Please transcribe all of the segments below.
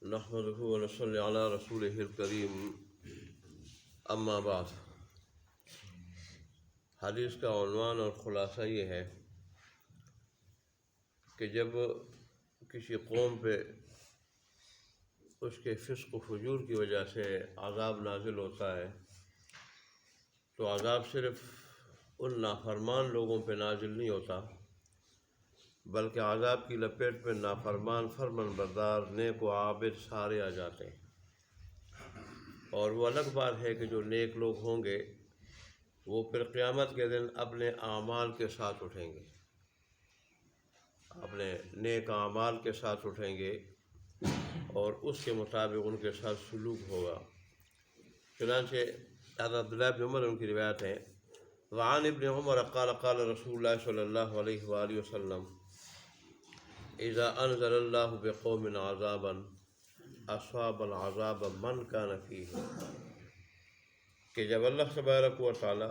نحمده ونصلي على رسوله الکریم اما بعد۔ حدیث کا عنوان اور خلاصہ یہ ہے کہ جب کسی قوم پہ اس کے فسق و فجور کی وجہ سے عذاب نازل ہوتا ہے تو عذاب صرف ان نافرمان لوگوں پہ نازل نہیں ہوتا، بلکہ عذاب کی لپیٹ میں نافرمان، فرمان بردار، نیک و عابد سارے آ جاتے ہیں۔ اور وہ الگ بات ہے کہ جو نیک لوگ ہوں گے وہ پھر قیامت کے دن اپنے اعمال کے ساتھ اٹھیں گے، اپنے نیک اعمال کے ساتھ اٹھیں گے اور اس کے مطابق ان کے ساتھ سلوک ہوگا۔ چنانچہ حضرت عبداللہ بن عمر ان کی روایت ہے، وعن ابن عمر قال قال رسول اللہ صلی اللہ علیہ وآلہ وسلم اذا انزل اللہ بقوم عذابا اصاب العذاب من کان فیہ، کہ جب اللہ تبارک و تعالی،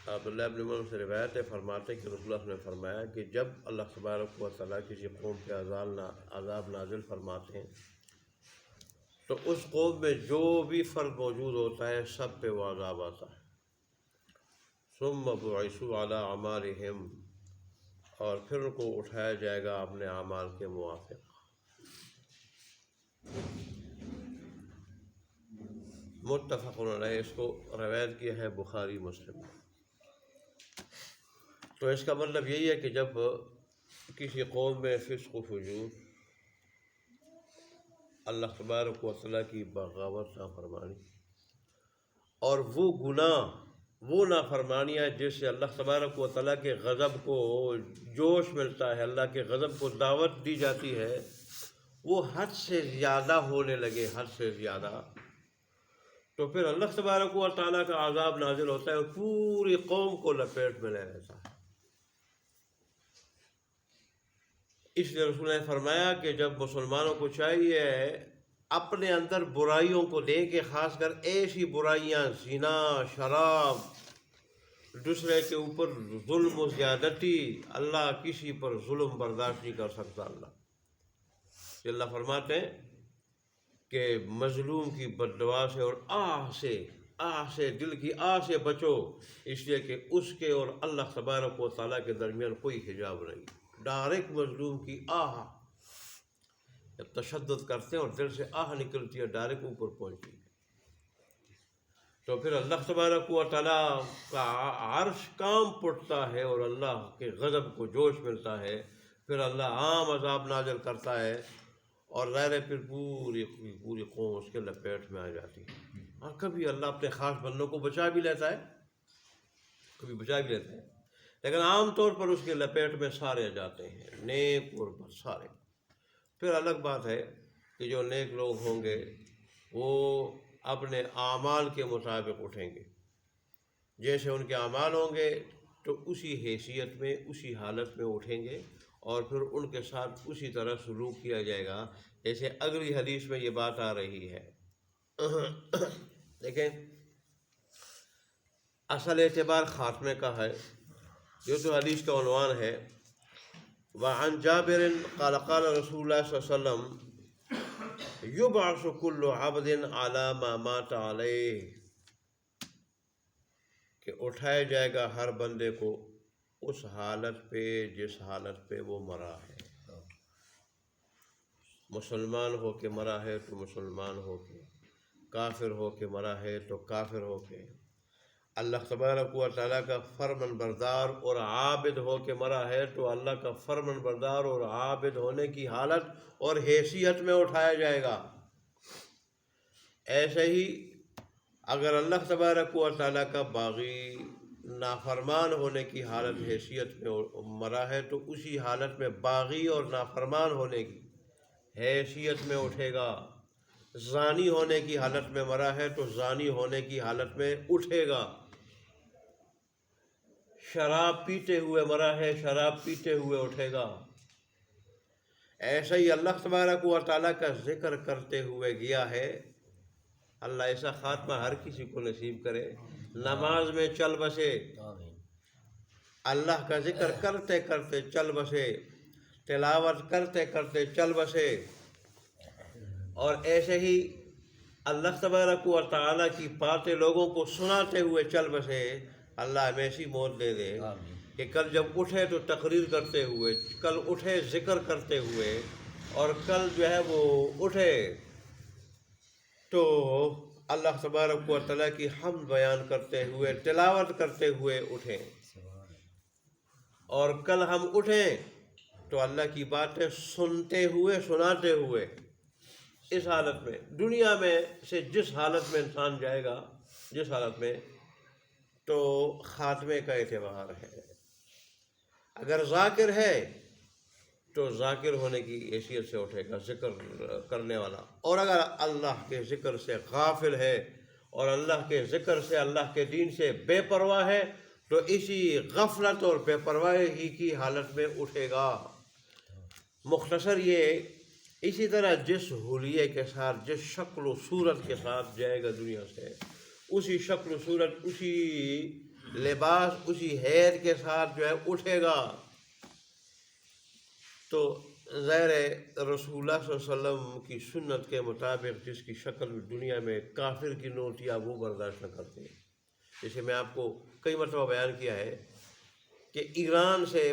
عبداللہ بن عمر سے روایت ہے، فرماتے کہ رسول اللہ نے فرمایا کہ جب اللہ تبارک و تعالی کسی قوم پہ عذاب نازل فرماتے ہیں تو اس قوم میں جو بھی فرد موجود ہوتا ہے سب پہ وہ عذاب آتا ہے۔ ثم بعثوا علی اعمالہم، اور پھر ان کو اٹھایا جائے گا اپنے اعمال کے موافق۔ متفق علیہ، اس کو روایت کیا ہے بخاری مسلم۔ تو اس کا مطلب یہی ہے کہ جب کسی قوم میں فسق و فجور، اللہ تبارک و تعالیٰ کی بغاوت، نافرمانی، اور وہ گناہ، وہ نافرمانیاں جس سے اللہ تبارک و تعالیٰ کے غضب کو جوش ملتا ہے، اللہ کے غضب کو دعوت دی جاتی ہے، وہ حد سے زیادہ ہونے لگے، حد سے زیادہ، تو پھر اللہ تبارک و تعالیٰ کا عذاب نازل ہوتا ہے اور پوری قوم کو لپیٹ میں لے لیتا ہے۔ اس لیے رسول نے فرمایا کہ جب مسلمانوں کو چاہیے اپنے اندر برائیوں کو لے کے، خاص کر ایسی برائیاں، زنا، شراب، دوسرے کے اوپر ظلم و زیادتی، اللہ کسی پر ظلم برداشت نہیں کر سکتا۔ اللہ فرماتے ہیں کہ مظلوم کی بد دعا سے اور آہ سے، دل کی آہ سے بچو، اس لیے کہ اس کے اور اللہ تبارک و تعالیٰ کے درمیان کوئی حجاب نہیں۔ ڈائریکٹ مظلوم کی آہ، جب تشدد کرتے ہیں اور دل سے آہ نکلتی ہے، ڈائریکٹ اوپر پہنچتی ہے، تو پھر اللہ تبارک و تعالیٰ کا عرش کام پڑتا ہے اور اللہ کے غضب کو جوش ملتا ہے، پھر اللہ عام عذاب نازل کرتا ہے اور ظاہر ہے پھر پوری قوم اس کے لپیٹ میں آ جاتی ہے۔ اور کبھی اللہ اپنے خاص بندوں کو بچا بھی لیتا ہے، لیکن عام طور پر اس کے لپیٹ میں سارے آ جاتے ہیں، نیک اور بد سارے۔ پھر الگ بات ہے کہ جو نیک لوگ ہوں گے وہ اپنے اعمال کے مطابق اٹھیں گے، جیسے ان کے اعمال ہوں گے تو اسی حیثیت میں، اسی حالت میں اٹھیں گے اور پھر ان کے ساتھ اسی طرح سلوک کیا جائے گا، جیسے اگلی حدیث میں یہ بات آ رہی ہے۔ دیکھیں، اصل اعتبار خاتمے کا ہے، یہ تو حدیث کا عنوان ہے۔ وعن جابر قال قال رسول اللہ صلی اللہ علیہ وسلم یبعث کل عبد علی ما مات علیہ، کہ اٹھایا جائے گا ہر بندے کو اس حالت پہ جس حالت پہ وہ مرا ہے۔ مسلمان ہو کے مرا ہے تو مسلمان ہو کے، کافر ہو کے مرا ہے تو کافر ہو کے، اللہ تبارک و تعالیٰ کا فرمان بردار اور عابد ہو کے مرا ہے تو اللہ کا فرمان بردار اور عابد ہونے کی حالت اور حیثیت میں اٹھایا جائے گا۔ ایسے ہی اگر اللہ تبارک و تعالیٰ کا باغی، نافرمان ہونے کی حالت، حیثیت میں مرا ہے تو اسی حالت میں باغی اور نافرمان ہونے کی حیثیت میں اٹھے گا۔ زانی ہونے کی حالت میں مرا ہے تو زانی ہونے کی حالت میں اٹھے گا۔ شراب پیتے ہوئے مرا ہے، شراب پیتے ہوئے اٹھے گا۔ ایسا ہی اللہ تبارک و تعالیٰ کا ذکر کرتے ہوئے گیا ہے۔ اللہ ایسا خاتمہ ہر کسی کو نصیب کرے، نماز میں چل بسے، اللہ کا ذکر کرتے کرتے چل بسے، تلاوت کرتے کرتے چل بسے، اور ایسے ہی اللہ تبارک و تعالیٰ کی باتیں لوگوں کو سناتے ہوئے چل بسے، اللہ ہمیں ایسی موت دے دے کہ کل جب اٹھے تو تقریر کرتے ہوئے، کل اٹھے ذکر کرتے ہوئے، اور کل جو ہے وہ اٹھے تو اللہ تبارک و تعالیٰ کی حمد بیان کرتے ہوئے، تلاوت کرتے ہوئے اٹھیں، اور کل ہم اٹھیں تو اللہ کی باتیں سنتے ہوئے، سناتے ہوئے۔ اس حالت میں دنیا میں سے جس حالت میں انسان جائے گا، جس حالت میں، تو خاتمے کا اعتبار ہے۔ اگر ذاکر ہے تو ذاکر ہونے کی حیثیت سے اٹھے گا، ذکر کرنے والا، اور اگر اللہ کے ذکر سے غافل ہے اور اللہ کے ذکر سے، اللہ کے دین سے بے پرواہ ہے، تو اسی غفلت اور بے پرواہی ہی کی حالت میں اٹھے گا۔ مختصر یہ، اسی طرح جس حلیے کے ساتھ، جس شکل و صورت کے ساتھ جائے گا دنیا سے، اسی شکل و صورت، اسی لباس، اسی حیت کے ساتھ جو ہے اٹھے گا۔ تو ظاہر ہے رسول اللہ صلی اللہ علیہ وسلم کی سنت کے مطابق جس کی شکل دنیا میں کافر کی نوٹیا وہ برداشت نہ کرتے، جیسے میں آپ کو کئی مرتبہ بیان کیا ہے کہ ایران سے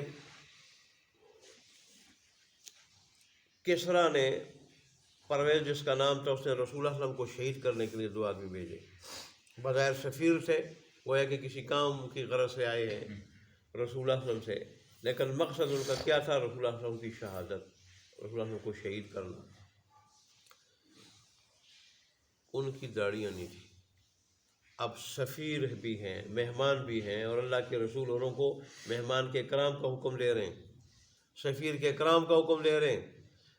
کسریٰ نے، پرویز جس کا نام تھا، اس نے رسول اللہ صلی اللہ علیہ وسلم کو شہید کرنے کے لیے 2 آدمی بھیجے۔ بظاہر سفیر تھے، گویا کہ کسی کام کی غرض سے آئے ہیں رسول اللہ صلی اللہ علیہ وسلم سے، لیکن مقصد ان کا کیا تھا؟ رسول اللہ صلی اللہ علیہ وسلم کی شہادت، رسول اللہ صلی اللہ علیہ وسلم کو شہید کرنا۔ ان کی داڑیاں نہیں تھی۔ اب سفیر بھی ہیں، مہمان بھی ہیں، اور اللہ کے رسول اوروں کو مہمان کے کرام کا حکم دے رہے ہیں، سفیر کے کرام کا حکم دے رہے ہیں،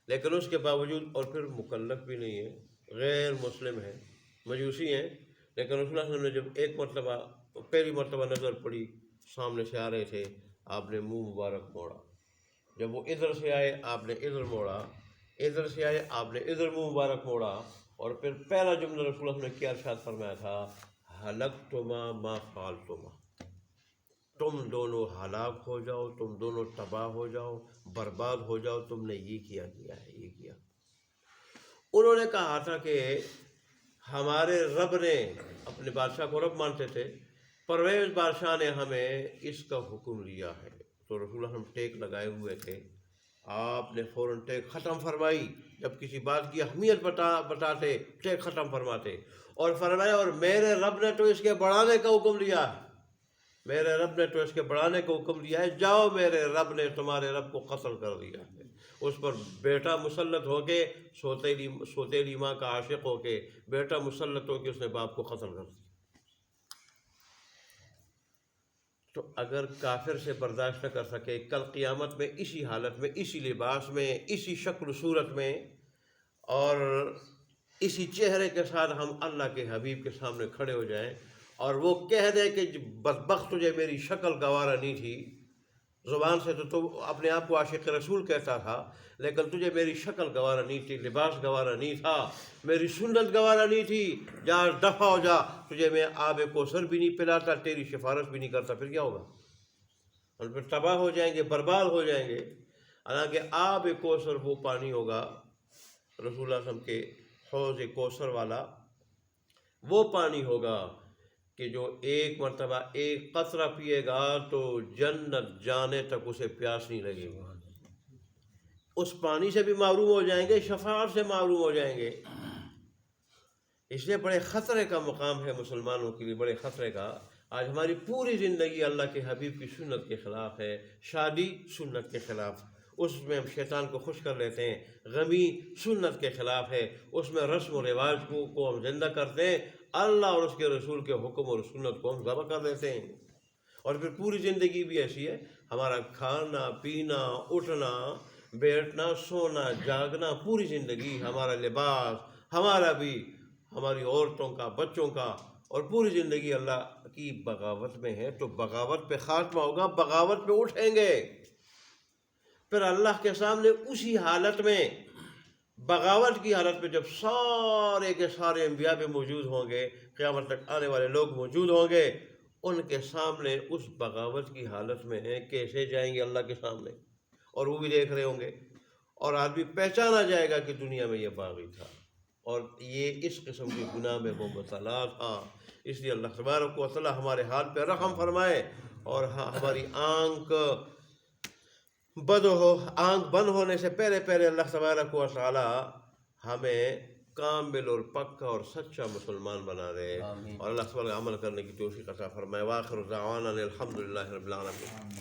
لیکن اس کے باوجود، اور پھر مکلف بھی نہیں ہے، غیر مسلم ہے، مجوسی ہیں، لیکن رسول اللہ صلی اللہ علیہ وسلم نے جب ایک مرتبہ، پہلی مرتبہ نظر پڑی، سامنے سے آ رہے تھے، آپ نے منہ مبارک موڑا، جب وہ ادھر سے آئے آپ نے ادھر موڑا، ادھر سے آئے آپ نے ادھر منہ مبارک موڑا، اور پھر پہلا جملہ رسول اللہ صلی اللہ علیہ وسلم نے کیا ارشاد فرمایا تھا؟ ہلکتما ما فعلتما، تم دونوں ہلاک ہو جاؤ، تم دونوں تباہ ہو جاؤ، برباد ہو جاؤ، تم نے یہ کیا ہے، یہ کیا۔ انہوں نے کہا تھا کہ ہمارے رب نے، اپنے بادشاہ کو رب مانتے تھے، پرویز بادشاہ نے ہمیں اس کا حکم لیا ہے۔ تو رسول اللہ صلی اللہ علیہ وسلم ٹیک لگائے ہوئے تھے، آپ نے فوراً ٹیک ختم فرمائی، جب کسی بات کی اہمیت بتاتے ٹیک ختم فرماتے، اور فرمایا اور میرے رب نے تو اس کے بڑھانے کا حکم لیا ہے، میرے رب نے تو اس کے بڑھانے کو حکم دیا ہے، جاؤ میرے رب نے تمہارے رب کو قتل کر دیا ہے۔ اس پر بیٹا مسلط ہو کے، سوتیلی ماں کا عاشق ہو کے، بیٹا مسلط ہو کے اس نے باپ کو قتل کر دیا۔ تو اگر کافر سے برداشت نہ کر سکے، کل قیامت میں اسی حالت میں، اسی لباس میں، اسی شکل و صورت میں، اور اسی چہرے کے ساتھ ہم اللہ کے حبیب کے سامنے کھڑے ہو جائیں، اور وہ کہہ دے کہ بدبخت تجھے میری شکل گوارا نہیں تھی، زبان سے تو اپنے آپ کو عاشق رسول کہتا تھا، لیکن تجھے میری شکل گوارا نہیں تھی، لباس گوارا نہیں تھا، میری سنت گوارا نہیں تھی، جا دفع ہو جا، تجھے میں آب کوثر بھی نہیں پلاتا، تیری سفارش بھی نہیں کرتا، پھر کیا ہوگا؟ اور پھر تباہ ہو جائیں گے، برباد ہو جائیں گے۔ حالانکہ آب کوثر وہ پانی ہوگا، رسول اللہ صلی اللہ علیہ وسلم کے حوض کوثر والا وہ پانی ہوگا کہ جو ایک مرتبہ ایک قطرہ پیے گا تو جنت جانے تک اسے پیاس نہیں لگے گی، اس پانی سے بھی محروم ہو جائیں گے، شفاعت سے محروم ہو جائیں گے۔ اس لیے بڑے خطرے کا مقام ہے مسلمانوں کے لیے، بڑے خطرے کا۔ آج ہماری پوری زندگی اللہ کے حبیب کی سنت کے خلاف ہے، شادی سنت کے خلاف، اس میں ہم شیطان کو خوش کر لیتے ہیں، غمی سنت کے خلاف ہے، اس میں رسم و رواج کو ہم زندہ کرتے ہیں، اللہ اور اس کے رسول کے حکم اور سنت کو ہم ذبح کر دیتے ہیں۔ اور پھر پوری زندگی بھی ایسی ہے، ہمارا کھانا پینا، اٹھنا بیٹھنا، سونا جاگنا، پوری زندگی، ہمارا لباس، ہمارا بھی، ہماری عورتوں کا، بچوں کا، اور پوری زندگی اللہ کی بغاوت میں ہے۔ تو بغاوت پہ خاتمہ ہوگا، بغاوت پہ اٹھیں گے، پھر اللہ کے سامنے اسی حالت میں، بغاوت کی حالت میں، جب سارے کے سارے انبیاء بھی موجود ہوں گے، قیامت تک آنے والے لوگ موجود ہوں گے، ان کے سامنے اس بغاوت کی حالت میں ہیں، کیسے جائیں گے اللہ کے سامنے، اور وہ بھی دیکھ رہے ہوں گے، اور آدمی پہچانا جائے گا کہ دنیا میں یہ باغی تھا، اور یہ اس قسم کے گناہ میں وہ مبتلا تھا. اس لیے اللہ تبارک و تعالی ہمارے حال پہ رحم فرمائے اور ہماری آنکھ بند ہونے سے پہلے اللہ تبارک و تعالی ہمیں کامل اور پکا اور سچا مسلمان بنا دے اور اللہ تعالی عمل کرنے کی توفیق عطا فرمائے. وآخر دعوانا الحمدللہ رب العالمین.